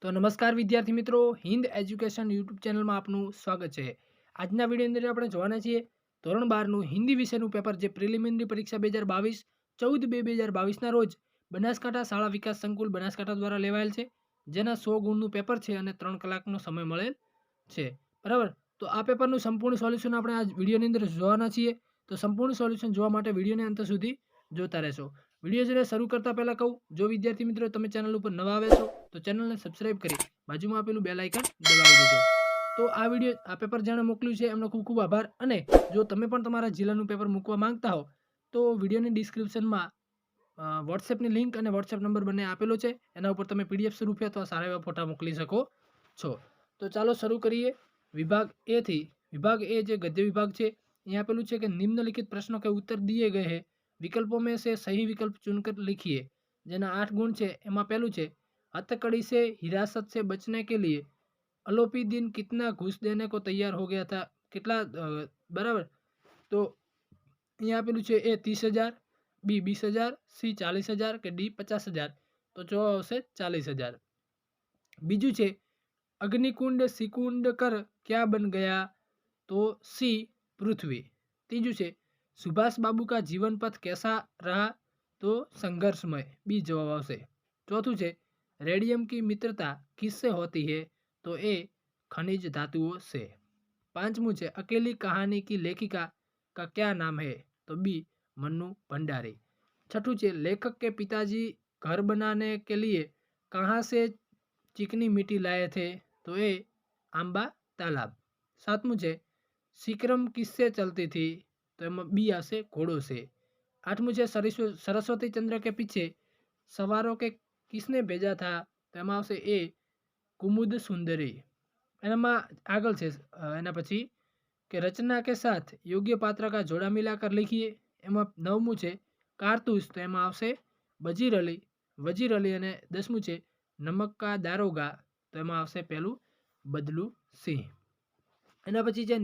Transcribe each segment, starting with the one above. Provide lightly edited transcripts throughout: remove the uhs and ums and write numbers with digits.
तो नमस्कार विद्यार्थी मित्रों, हिंद एज्युकेशन यूट्यूब ચેનલમાં આપનું સ્વાગત છે। આજના વિડીયોની અંદર આપણે જોવાના છીએ ધોરણ 12નું હિન્દી વિષયનું પેપર જે પ્રિલિમિનરી પરીક્ષા 2022 14/2/2022ના રોજ બનાસકાંઠા શાળા વિકાસ સંકુલ બનાસકાંઠા દ્વારા લેવાયેલ છે, જેના 100 ગુણનું પેપર છે અને 3 કલાકનો સમય મળેલ છે। બરાબર, તો આ પેપરનું સંપૂર્ણ સોલ્યુશન આપણે આ વિડીયોની અંદર જોવાના છીએ। તો સંપૂર્ણ સોલ્યુશન જોવા માટે વિડીયોને અંત સુધી જોતા રહેશો। વિડીયો જ્યારે શરૂ કરતા પહેલા કહું, જો વિદ્યાર્થી મિત્રો તમે ચેનલ ઉપર નવા આવ્યા છો તો ચેનલને સબસ્ક્રાઇબ કરી બાજુમાં આપેલું બેલ આઇકન દબાવી દેજો। તો આ પેપર જેણે મોકલ્યું છે એમનો ખૂબ ખૂબ આભાર। અને જો તમે પણ તમારા જિલ્લાનું પેપર મૂકવા માંગતા હો તો વિડીયોની ડિસ્ક્રિપ્શનમાં વોટ્સએપની લિંક અને વોટ્સએપ નંબર બંને આપેલો છે, એના ઉપર તમે પીડીએફ સ્વરૂપે અથવા સારા એવા ફોટા મોકલી શકો છો। તો ચાલો શરૂ કરીએ विभाग ए थी। विभाग ए जो गद्य विभाग है, यहाँ पेलू है कि निम्नलिखित प्रश्नों के उत्तर दिए गए हैं, विकल्पों में से सही विकल्प चुनकर लिखिए। जेना 8 गुण है एमा पहलू है हथकड़ी से हिरासत से बचने के लिए अलोपी दिन कितना घूस देने को तैयार हो गया था, कितना बराबर। तो यहाँ पेलू है ए 30,000, बी 20,000, सी 40,000 के डी 50,000। तो जवाब आवशे 40,000। बीजू है अग्निकुंड सिकुंड कर क्या बन गया, तो सी पृथ्वी। तीजू है सुभाष बाबू का जीवन पथ कैसा रहा, तो संघर्षमय, बी जवाब आवशे। चौथुं है रेडियम की मित्रता किससे होती है, तो ए खनिज धातुओं से। पांचमूं है अकेली कहानी की लेखिका का क्या नाम है, तो बी मन्नू भंडारी। छठुं है लेखक के पिताजी घर बनाने के लिए कहाँ से चिकनी मिट्टी लाए थे, तो ए आंबा तालाब। सातमूं है सिक्रम किससे चलती थी, तो एम बी आसे घोड़ों से। आठमूं है सरस्वती चंद्र के पीछे सवारों के किसने भेजा था, तो एम आवशे ए कुमुद सुंदरी। एनामां आगळ छे एना पछी कि रचना के साथ योग्य पात्र का जोड़ा मिलाकर लिखिए। एमां नवमूं है कारतूस, तो एमां आवशे वजीर अली। अने 10मुं है नमक का दारोगा, तो एमां आवशे पहेलुं बदलू सिंह। एना पछी जे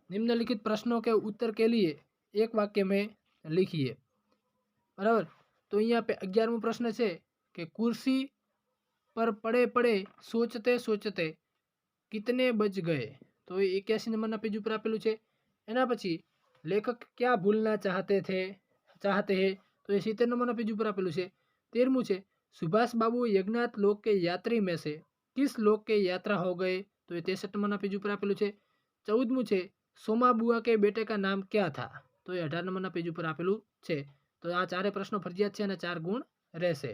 निम्नलिखित प्रश्नों के उत्तर के लिए एक वाक्य में लिखिए। बराबर, तो अहींया 11मो प्रश्न है कि कुर्सी पर पड़े पड़े सोचते सोचते कितने बज गए, तो 81 नंबरना पेज पर आपेलू है। एना पछी लेखक क्या भूलना चाहते हैं, तो ये 70 नंबरना पेज पर आपेलू है। 13मुं है सुभाष बाबू यज्ञनाथ लोक के यात्री में से किस लोक के यात्रा हो गए, तो ये 63 नंबरना पेज पर आपेलू है। 14मुं है सोमा बुआ के बेटे का नाम क्या था, तो ये 18 नंबरना पेज पर आपेलू है। तो आ चारे प्रश्नों फरजियात है और 4 गुण रहेशे।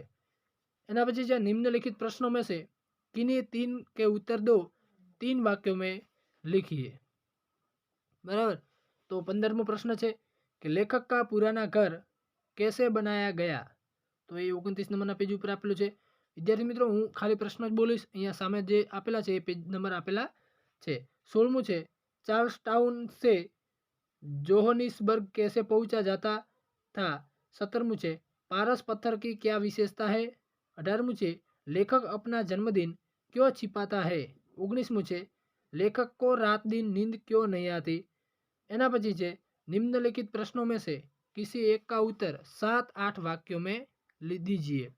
एना पछी जे निम्नलिखित प्रश्नों में से किन्हीं 3 के उत्तर दो 3 वाक्यों में लिखिए। बराबर, तो 15मो प्रश्न है कि लेखक का पुराना घर कैसे बनाया गया, तो ये 29 नंबरना पेज पर आपेलू है। विद्यार्थी मित्रों, हूँ खाली प्रश्न ज बोलीश, अहींया सामे जे आपेला है पेज नंबर आपेला है। 16मुं है चार्ल्स टाउन से जोहानिसबर्ग कैसे पहुंचा जाता था। 17मुं है पारस पत्थर की क्या विशेषता है। 18मुं है लेखक अपना जन्मदिन क्यों छिपाता है। 19मुं है लेखक को रात दिन नींद क्यों नहीं आती। एना पछी है निम्नलिखित प्रश्नों में से किसी एक का उत्तर 7-8 वाक्यों में दीजिए।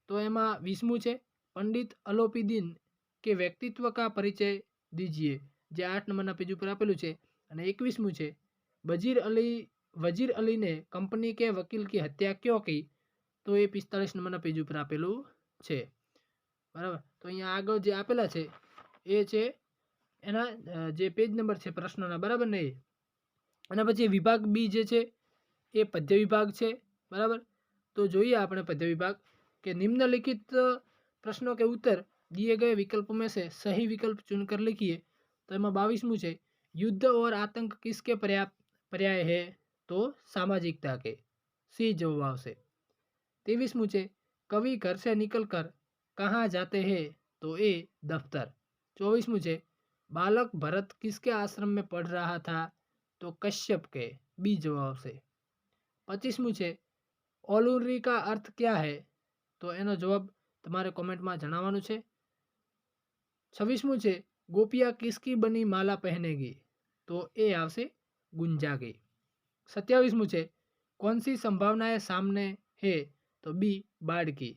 तो एमा 20मुं है पंडित अलोपीदीन के व्यक्तित्व का परिचय दीजिए, जे 8 नंबरना पेज पर आपेलू है। अने 21मुं है वजीर अली ने कंपनी के वकील की हत्या क्यों की, तो ये 45 नंबरना पेज पर आपेलू है। बराबर, तो अहींया आगळ जे आपेला है ए छे एना जे पेज नंबर है प्रश्नोना, बराबर ने। एना पछी विभाग बी जे छे ए पद्य विभाग है। बराबर, तो जोईए आपणे पद्य विभाग कि निम्नलिखित प्रश्नों के उत्तर दिए गए विकल्पों में से सही विकल्प चुनकर लिखिए। तो एमां 22मुं है युद्ध और आतंक किसके पर्याय है, तो सामाजिकता के, सी जवाब आवशे। 23मुं है कवि घर से निकलकर कहाँ जाते हैं, तो ए दफ्तर। 24मुं है बालक भरत किसके आश्रम में पढ़ रहा था, तो कश्यप के, बी जवाब आवशे। 25मुं है ओलुरी का अर्थ क्या है, तो एनो जवाब तमारे कॉमेंट में जणाववानुं छे। 26मुं है गोपिया किसकी बनी माला पहनेगी, तो ए आवशे गुंजा की। 27मुं है कौन सी संभावनाएं सामने है, तो बी बाढ़ की।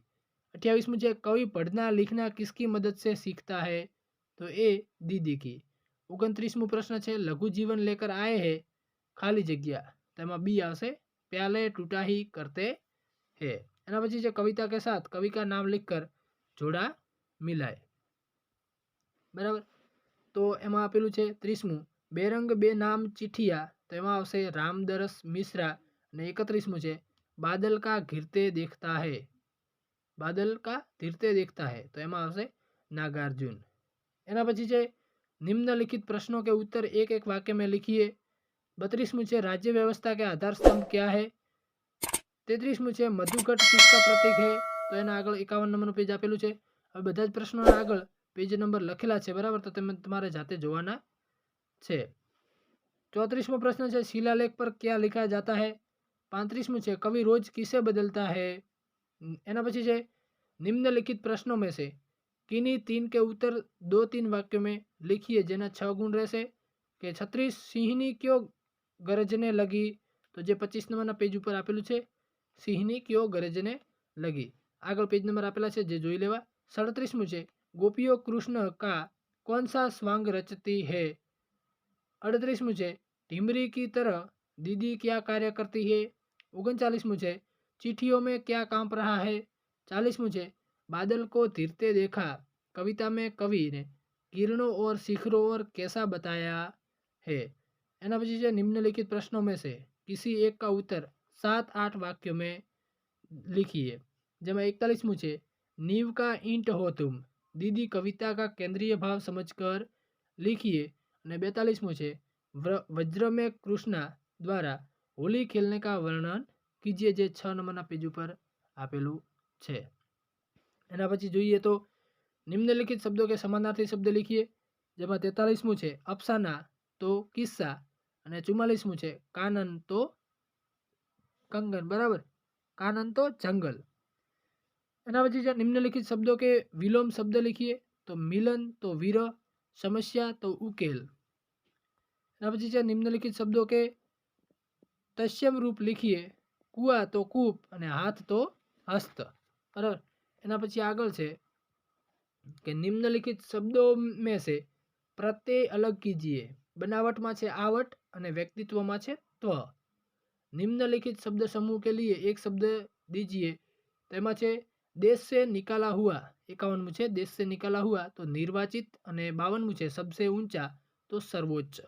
28मुं छे कवि पढ़ना लिखना किसकी मदद से सीखता है? तो ए दीदी की। 29मुं प्रश्न छे लघु जीवन लेकर आए हैं खाली जग्या तो एमां बी आवशे प्याले टूटा ही करते हैं। एना पछी छे कविता के साथ कवि का नाम लिखकर जोड़ा मिलाए। बराबर। तो एमां आपेલું છે 30મું બેરંગ બે નામ ચિઠિયા તો એમાં આવશે રામદરસ મિશ્રા અને 31મું છે બાદલ का घिरते देखता है बादल का धीरते देखता है तो एमां आवशे नागार्जुन। एना पछी छे निम्नलिखित प्रश्नों के उत्तर एक एक वाक्य में लिखिए। 32मुं छे राज्य व्यवस्था के आधार स्तंभ क्या है? 33मुं छे मधुकट किसका प्रतीक है? तो एना आगळ 51 नंबरનું पेज आपेલું છે। હવે બધા જ પ્રશ્નોના આગળ पेज नंबर लखेला है बराबर तो तमारे जाते जोवाना छे। 34मो प्रश्न है शिलालेख पर क्या लिखा जाता है? 35मुं छे कवि रोज किसे बदलता है? एना पछी छे निम्नलिखित प्रश्नों में से किन्हीं 3 के उत्तर 2-3 वाक्यों में लिखिए जेना 6 गुण रहेशे। के 36 सिंहनी क्यों गरजने लगी? तो जे 25 नंबरना पेज पर आपेलू छे सिंहनी क्यों गरजने लगी। आगळ पेज नंबर आपेला छे जे जोई लेवा। 37मुं छे गोपियों कृष्ण का कौन सा स्वांग रचती है? 38मुं छे ढीमरी की तरह दीदी क्या कार्य करती है? 39मुं छे चिट्ठियों में क्या कांप रहा है? 40मुं छे बादल को धीरते देखा कविता में कवि ने किरणों और शिखरों और कैसा बताया है? एना पछी छे निम्नलिखित प्रश्नों में से किसी एक का उत्तर 7-8 वाक्यों में लिखिए। जेमा 41मुं छे नींव का ईंट हो तुम दीदी कविता का केंद्रीय भाव समझकर लिखिए। અને 42મું छे वज्र में कृष्णा द्वारा होली खेलने का वर्णन कीजिए जे 6 नंबरना पेज पर आपेलू छे। एना पछी जोईए तो निम्नलिखित शब्दों के समानार्थी शब्द लिखिए। जेमां 43मुं छे अफसाना तो किस्सा અને 44મું छे कानन तो कंगन बराबर कानन तो जंगल। एना पछी छे निम्नलिखित शब्दों के विलोम शब्द लिखिए तो मिलन तो विरह समस्या तो उकेल। एना पछी छे निम्नलिखित शब्दों के तस्यम रूप लिखिए कुआ तो कूप अने हाथ तो हस्त बराबर। एना पछी आगळ छे कि निम्नलिखित शब्दों में से प्रत्यय अलग कीजिए। बनावट में छे आवट अने व्यक्तित्व में छे त्व। निम्नलिखित शब्द समूह के लिए एक शब्द दीजिए तो एमां छे देश से निकाला हुआ 51मुं छे देश से निकाला हुआ तो निर्वाचित अने 52मुं छे सबसे ऊंचा तो सर्वोच्च।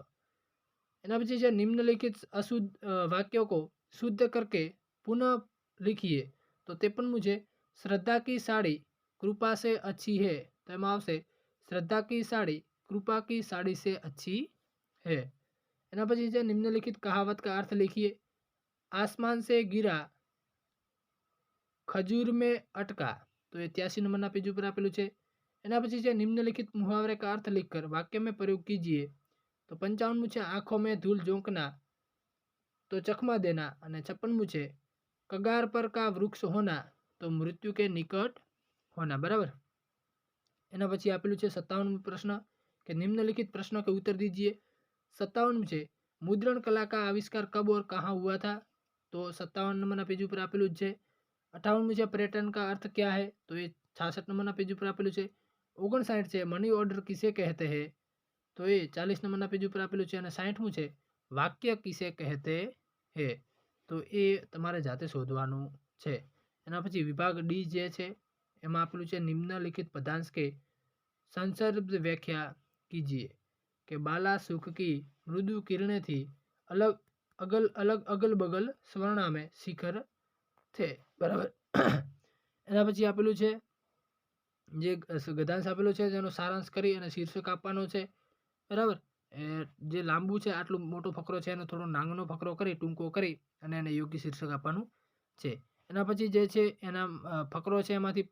एना पछी छे निम्नलिखित अशुद्ध वाक्यों को शुद्ध करके पुनः लिखिए तो 53मुं छे श्रद्धा की साड़ी कृपा से अच्छी है तो एमां आवशे श्रद्धा की साड़ी कृपा की साड़ी से अच्छी है। एना पछी छे निम्नलिखित कहावत का अर्थ लिखिए। आसमान से गिरा खजूर में अटका तो 83 नंबरना पेज पर आपेलू छे। एना पछी छे निम्नलिखित मुहावरे का अर्थ लिखकर वाक्य में प्रयोग कीजिए तो 55मुं छे आंखों में धूल झोंकना तो चकमा देना अने 56मुं छे कगार पर का वृक्ष होना तो मृत्यु के निकट होना बराबर। एना पछी आपेलू छे 57मुं प्रश्न के निम्नलिखित प्रश्नों के उत्तर दीजिए। 57मुं छे मुद्रण कला का आविष्कार कब और कहाँ हुआ था? तो 57 नंबरना पेज पर आपेलू छे। 58मुं छे पर्यटन का अर्थ क्या है? तो ये 66 नंबरना पेज पर आपेलू छे। 59 छे मनी ऑर्डर किसे कहते हैं? तो ये 40 नंबरना पेज पर आपेलू छे। अने 60मुं छे वाक्य किसे कहते हैं? तो ये तमारे जाते शोधवानुं छे। एना पछी विभाग डी जे छे एमां आपेलू छे निम्नलिखित पदांश के संदर्भ व्याख्या कीजिए के बाला सुख की मृदु किरणें थी अलग अगल बगल स्वर्णा में शिखर थे बराबर। एना पछी आपेलू छे जे गद्यांश आपेलो छे जेनो सारांश करी अने शीर्षक आपवानो छे बराबर। जे लांबू छे आटलो मोटो फकरो छे एनो थोड़ो नानो फकरो करी टूंको करी अने एने योग्य शीर्षक आपवानुं छे। एना पछी जे छे एना फकरो छे एमांथी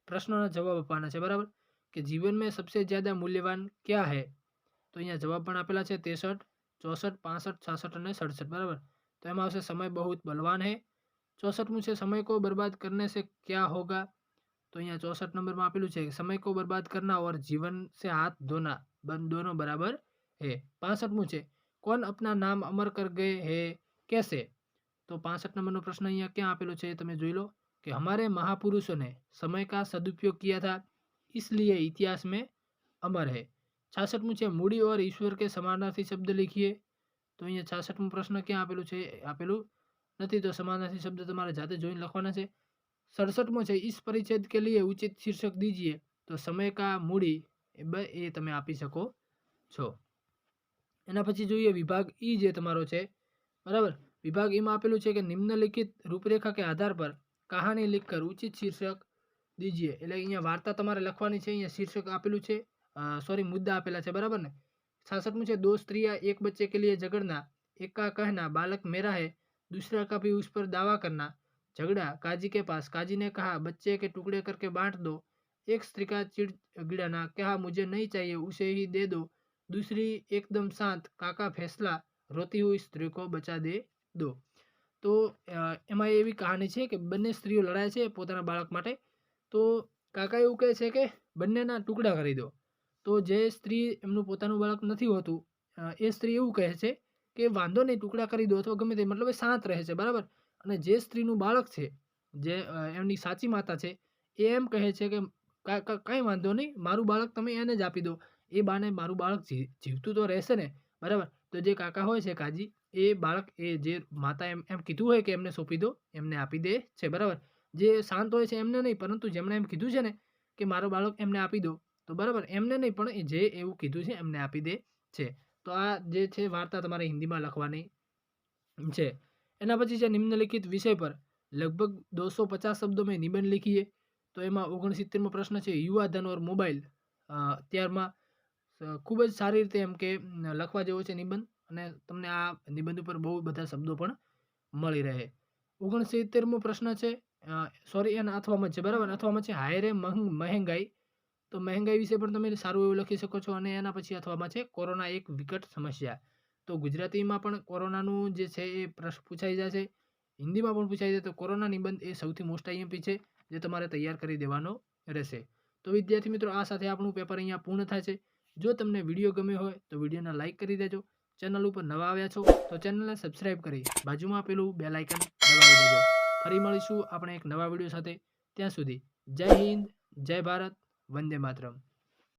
प्रश्नोना जवाब आपवाना छे बराबर कि जीवन में सबसे ज्यादा मूल्यवान क्या है? तो अहींया जवाब पण आपेला छे 63, 64, 65, 66 अने 67 बराबर। तो एमां आवशे समय बहुत बलवान है। 64मुं छे समय को बर्बाद करने से क्या होगा? तो अहींया 64 नंबर में आपेलू छे समय को बर्बाद करना और जीवन से हाथ धोना दोनों बराबर है। 65मुं छे कौन अपना नाम अमर कर गए हैं कैसे? तो 65 नंबरनो प्रश्न अहींया क्यां आपेलो छे तमे जोई लो कि हमारे महापुरुषों ने समय का सदुपयोग किया था, इसलिए इतिहास में अमर है। 66મું છે મૂડી और ईश्वर के समानार्थी शब्द लिखिए। तो અહીંયા 66મું પ્રશ્ન ક્યાં આપેલું છે? આપેલું નથી, તો સમાનાर्थी શબ્દ તમારે જાતે જોઈને લખવાના છે। 67મું છે इस परिच्छेद के लिए उचित शीर्षक दीजिए। तो समय का मूડી એ તમે આપી શકો છો। એના પછી જોઈએ વિભાગ ઈ જે તમારો છે, બરાબર। વિભાગ ઈમાં આપેલું છે કે નિમ્નલિખિત રૂપરેખા કે આધાર પર કહાની लिखकर उचित शीर्षक दीजिए। એટલે અહીંયા વાર્તા તમારે લખવાની છે। અહીંયા શીર્ષક આપેલું છે, सॉरी मुद्दा आपेला है, बराबर ने। 66મું છે दो स्त्रियां एक बच्चे के लिए झगड़ना, एक का कहना बालक मेरा है, दूसरा का भी उस पर दावा करना। झगड़ा काजी के पास, काजी ने कहा बच्चे के टुकड़े करके बांट दो। एक स्त्री का चिड़गिड़ाना, कहा मुझे नहीं चाहिए उसे ही दे दो। दूसरी एकदम शांत, काका फैसला, रोती हुई स्त्री को बचा दे दो। तो एमां एवी कहानी है कि बंने स्त्रीओ लड़ाय छे पोताना बाळक माटे। तो काका एवुं कहे छे कि बंनेना टुकड़ा करी दो। तो जे स्त्री एमनुं पोतानुं बाळक नथी होतुं, ए स्त्री एवुं कहे छे कि वांधो नहीं टुकड़ा करी दो, अथवा गमे ते, मतलब ए शांत रहे छे, बराबर। अने जे स्त्रीनुं बाळक छे, जे एमनी साची माता छे, ए एम कहे छे कि कांई वांधो नहीं, मारुं बाळक तमे एने ज आपी दो। ए बाने मारुं बाळक जीवतुं तो रहेशे ने, बराबर। तो जे काका होय छे काजी, ए बाळक ए जे माता एम कीधुं होय कि एमने सोंपी दो, एमने आपी दे छे, बराबर। जे शांत होय छे एमने नहीं, परंतु जेमणे एम कीधुं छे ने कि मारुं बाळक एमने आपी दो, तो बराबर एमने नहीं पण जे एवुं कीधुं छे एमने आपी दे छे। तो आ जे छे वार्ता तमारे हिंदीमां लखवानी छे। एना पछी छे निम्नलिखित विषय पर लगभग 250 शब्दों में निबंध लिखिए। तो एमां 69मो प्रश्न छे युवा धन और मोबाइल। त्यारमां खूब ज सारी रीते एम के लखवा जेवो छे निबंध, અને તમને આ નિબંધ ઉપર બહુ બધા શબ્દો પણ મળી રહે। 69મો પ્રશ્ન છે, સોરી એના અથવામાં છે, બરાબર। અથવામાં છે હાયરે મહેંગાઈ। તો મહેંગાઈ વિશે પણ તમે સારું એવું લખી શકો છો। અને એના પછી અથવામાં છે કોરોના એક વિકટ સમસ્યા। તો ગુજરાતીમાં પણ કોરોનાનું જે છે એ પ્રશ્ન પૂછાઈ જશે, હિન્દીમાં પણ પૂછાઈ જાય। તો કોરોના નિબંધ એ સૌથી મોસ્ટ આઈએમપી છે, જે તમારે તૈયાર કરી દેવાનો રહેશે। તો વિદ્યાર્થી મિત્રો, આ સાથે આપણું પેપર અહીંયા પૂર્ણ થાય છે। જો તમને વિડીયો ગમ્યો હોય તો વિડીયોને લાઇક કરી દેજો। ચેનલ ઉપર નવા આવ્યા છો તો ચેનલને સબસ્ક્રાઇબ કરી બાજુમાં આપેલું બેલ આઇકન દબાવી દેજો। ફરી મળીશું આપણે એક નવા વિડીયો સાથે। ત્યાં સુધી જય હિન્દ, જય ભારત, વંદે માતરમ।